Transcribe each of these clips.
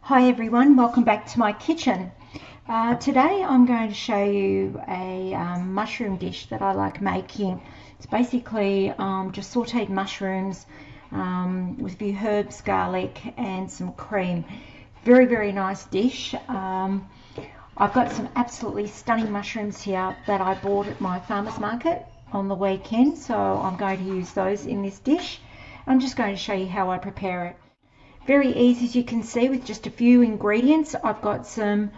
Hi everyone, welcome back to my kitchen. Today I'm going to show you a mushroom dish that I like making. It's basically just sautéed mushrooms with a few herbs, garlic and some cream. Very nice dish. I've got some absolutely stunning mushrooms here that I bought at my farmer's market on the weekend, so I'm going to use those in this dish. I'm just going to show you how I prepare it. Very easy, as you can see, with just a few ingredients. I've got some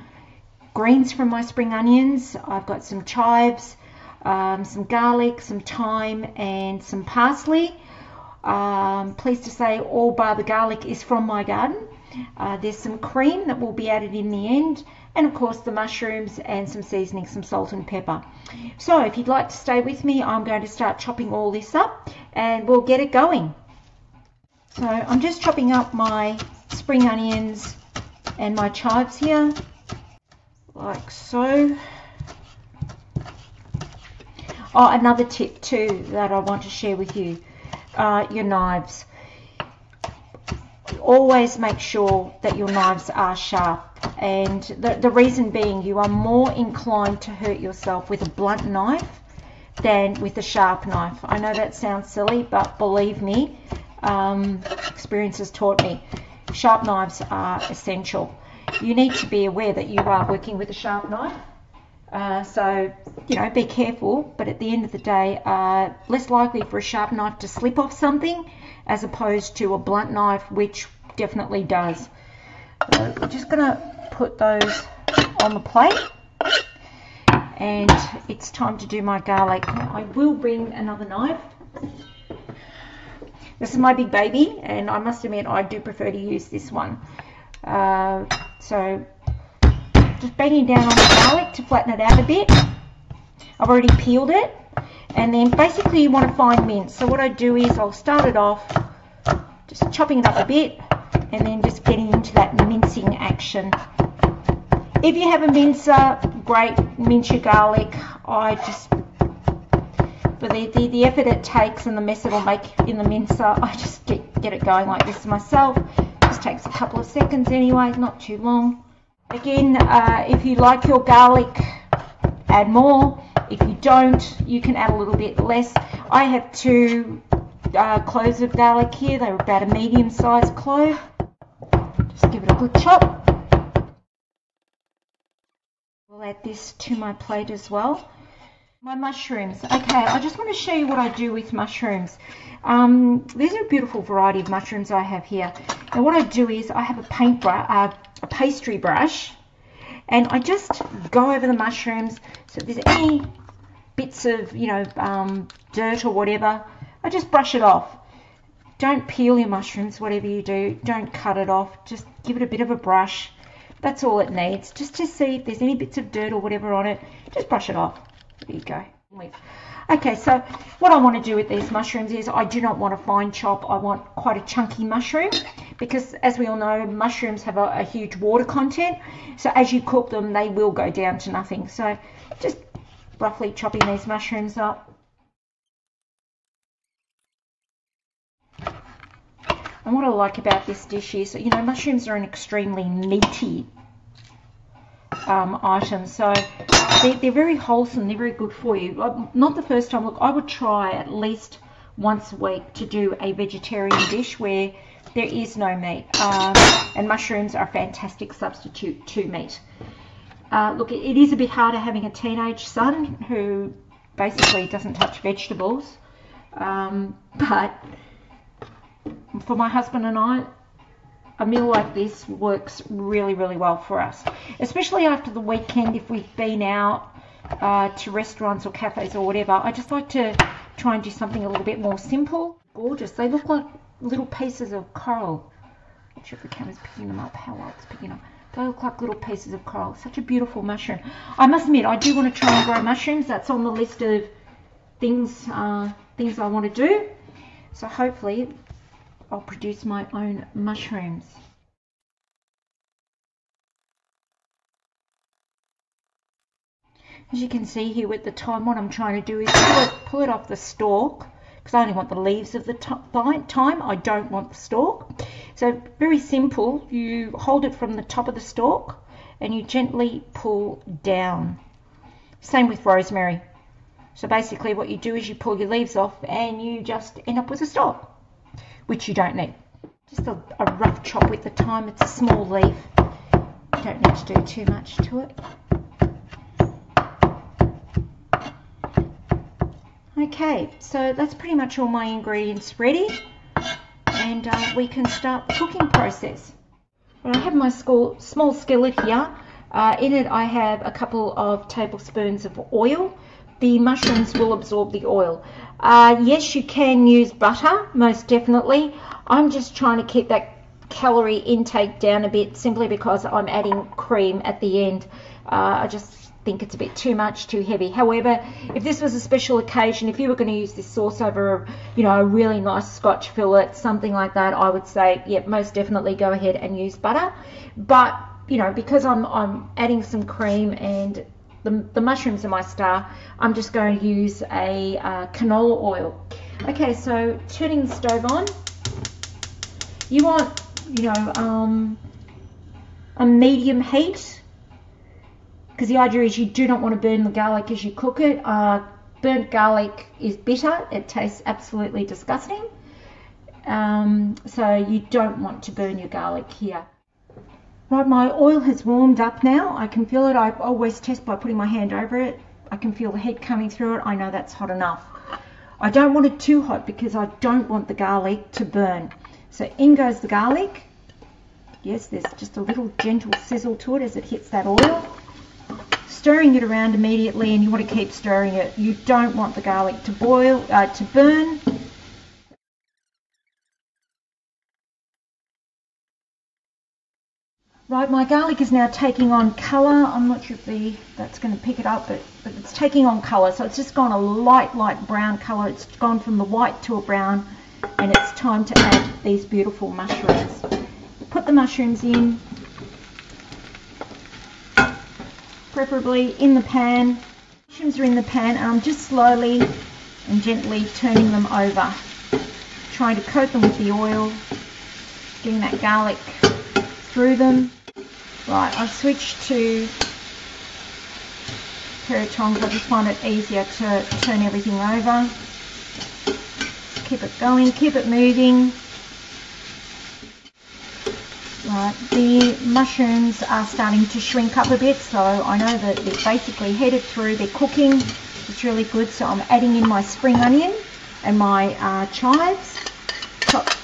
greens from my spring onions, I've got some chives, some garlic, some thyme and some parsley. Pleased to say all bar the garlic is from my garden. There's some cream that will be added in the end, and of course the mushrooms and some seasoning, some salt and pepper. So if you'd like to stay with me, I'm going to start chopping all this up and we'll get it going. So I'm just chopping up my spring onions and my chives here, like so. Oh, another tip too that I want to share with you, your knives. Always make sure that your knives are sharp, and the reason being, you are more inclined to hurt yourself with a blunt knife than with a sharp knife. I know that sounds silly, but believe me, experience has taught me sharp knives are essential. You need to be aware that you are working with a sharp knife, so you know, be careful, but at the end of the day, less likely for a sharp knife to slip off something as opposed to a blunt knife, which definitely does. So we're just gonna put those on the plate, and it's time to do my garlic. I will bring another knife. This is my big baby, and I must admit I do prefer to use this one. So just banging down on the garlic to flatten it out a bit. I've already peeled it, and then basically you want to fine mince. So what I do is I'll start it off just chopping it up a bit and then just getting into that mincing action. If you have a mincer, great, mince your garlic. I just, for the effort it takes and the mess it'll make in the mincer, I just get it going like this myself. Just takes a couple of seconds anyway, not too long. Again, if you like your garlic, add more. If you don't, you can add a little bit less. I have two cloves of garlic here. They're about a medium-sized clove. Just give it a good chop. We'll add this to my plate as well. My mushrooms. Okay, I just want to show you what I do with mushrooms. These are a beautiful variety of mushrooms I have here. Now what I do is I have a pastry brush, and I just go over the mushrooms. So if there's any bits of, you know, dirt or whatever, I just brush it off. Don't peel your mushrooms, whatever you do. Don't cut it off. Just give it a bit of a brush. That's all it needs. Just to see if there's any bits of dirt or whatever on it, just brush it off. There you go. Okay, so what I want to do with these mushrooms is I do not want a fine chop. I want quite a chunky mushroom, because as we all know, mushrooms have a huge water content. So as you cook them, they will go down to nothing. So just roughly chopping these mushrooms up. And what I like about this dish is, you know, mushrooms are an extremely meaty item, so they're very wholesome, they're very good for you. Not the first time. Look, I would try at least once a week to do a vegetarian dish where there is no meat, and mushrooms are a fantastic substitute to meat. Look, it is a bit harder having a teenage son who basically doesn't touch vegetables, but for my husband and I, a meal like this works really well for us, especially after the weekend. If we've been out to restaurants or cafes or whatever, I just like to try and do something a little bit more simple. Gorgeous. They look like little pieces of coral. Not sure if the camera's picking them up, how well it's picking up. They look like little pieces of coral. Such a beautiful mushroom. I must admit, I do want to try and grow mushrooms. That's on the list of things I want to do. So hopefully I'll produce my own mushrooms. As you can see here with the thyme, what I'm trying to do is pull it off the stalk, because I only want the leaves of the thyme. I don't want the stalk. So very simple. You hold it from the top of the stalk and you gently pull down. Same with rosemary. So basically what you do is you pull your leaves off and you just end up with a stalk, which you don't need. Just a rough chop with the thyme. It's a small leaf. You don't need to do too much to it. Okay, so that's pretty much all my ingredients ready, and we can start the cooking process. Well, I have my small skillet here. In it I have a couple of tablespoons of oil. The mushrooms will absorb the oil. Yes, you can use butter, most definitely. I'm just trying to keep that calorie intake down a bit, simply because I'm adding cream at the end. I just think it's a bit too much, too heavy. However, if this was a special occasion, if you were going to use this sauce over a really nice Scotch fillet, something like that, I would say, yeah, most definitely go ahead and use butter. But because I'm adding some cream and the mushrooms are my star, I'm just going to use a canola oil. Okay, so turning the stove on. You want a medium heat, because the idea is you do not want to burn the garlic as you cook it. Burnt garlic is bitter. It tastes absolutely disgusting. So you don't want to burn your garlic here. Right, my oil has warmed up now. I can feel it. I always test by putting my hand over it. I can feel the heat coming through it. I know that's hot enough. I don't want it too hot because I don't want the garlic to burn. So in goes the garlic. Yes, there's just a little gentle sizzle to it as it hits that oil. Stirring it around immediately, and you want to keep stirring it. You don't want the garlic to burn. Right, my garlic is now taking on colour. I'm not sure if that's going to pick it up, but it's taking on colour. So it's just gone a light brown colour. It's gone from the white to a brown, and it's time to add these beautiful mushrooms. Put the mushrooms in, preferably in the pan. Mushrooms are in the pan, and I'm just slowly and gently turning them over, trying to coat them with the oil, getting that garlic through them. Right, I've switched to a pair of tongs. I just find it easier to turn everything over. Keep it going, keep it moving. Right, the mushrooms are starting to shrink up a bit, so I know that they're basically headed through, they're cooking. It's really good. So I'm adding in my spring onion and my chives. Chopped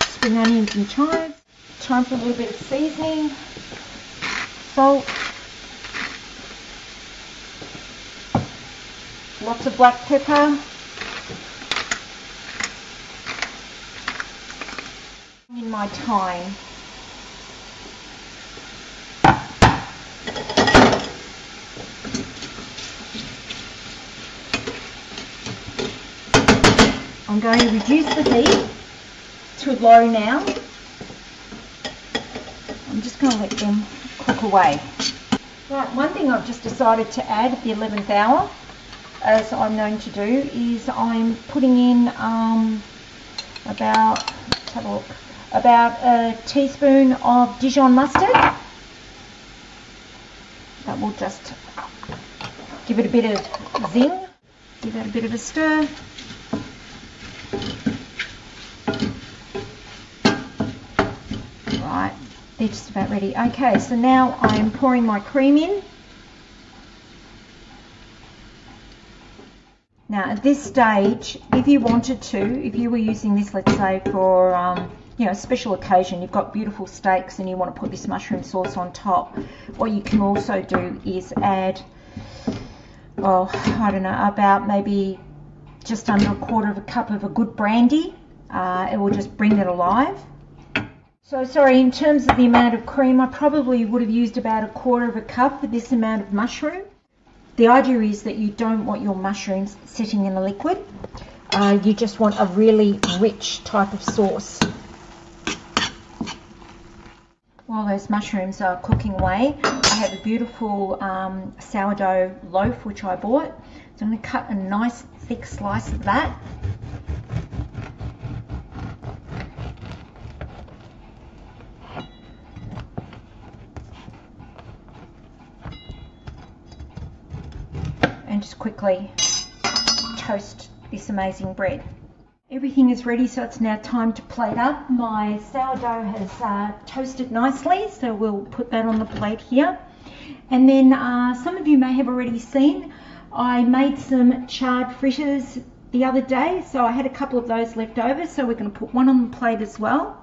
spring onions and chives. Time for a little bit of seasoning. Salt. Lots of black pepper. In my thyme. I'm going to reduce the heat to low now. I'm just going to let them cook away. Right, one thing I've just decided to add at the 11th hour, as I'm known to do, is I'm putting in about a teaspoon of Dijon mustard. That will just give it a bit of zing. Give that a bit of a stir. Right, they're just about ready. Okay, so now I'm pouring my cream in. Now at this stage, if you wanted to, if you were using this, let's say for a special occasion, you've got beautiful steaks and you want to put this mushroom sauce on top, what you can also do is add, well, I don't know, about maybe just under a quarter of a cup of a good brandy. It will just bring it alive. So sorry, in terms of the amount of cream, I probably would have used about a quarter of a cup for this amount of mushroom. The idea is that you don't want your mushrooms sitting in a liquid. You just want a really rich type of sauce. While those mushrooms are cooking away, I have a beautiful sourdough loaf which I bought. So I'm going to cut a nice thick slice of that. and just quickly toast this amazing bread. Everything is ready, so it's now time to plate up. My sourdough has toasted nicely, so we'll put that on the plate here. And then some of you may have already seen, I made some charred fritters the other day, so I had a couple of those left over, so we're going to put one on the plate as well.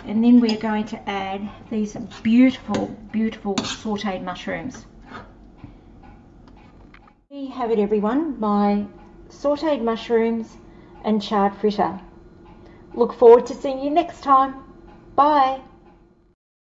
And then we're going to add these beautiful, beautiful sautéed mushrooms. There you have it, everyone, my sautéed mushrooms and charred fritter. Look forward to seeing you next time. Bye.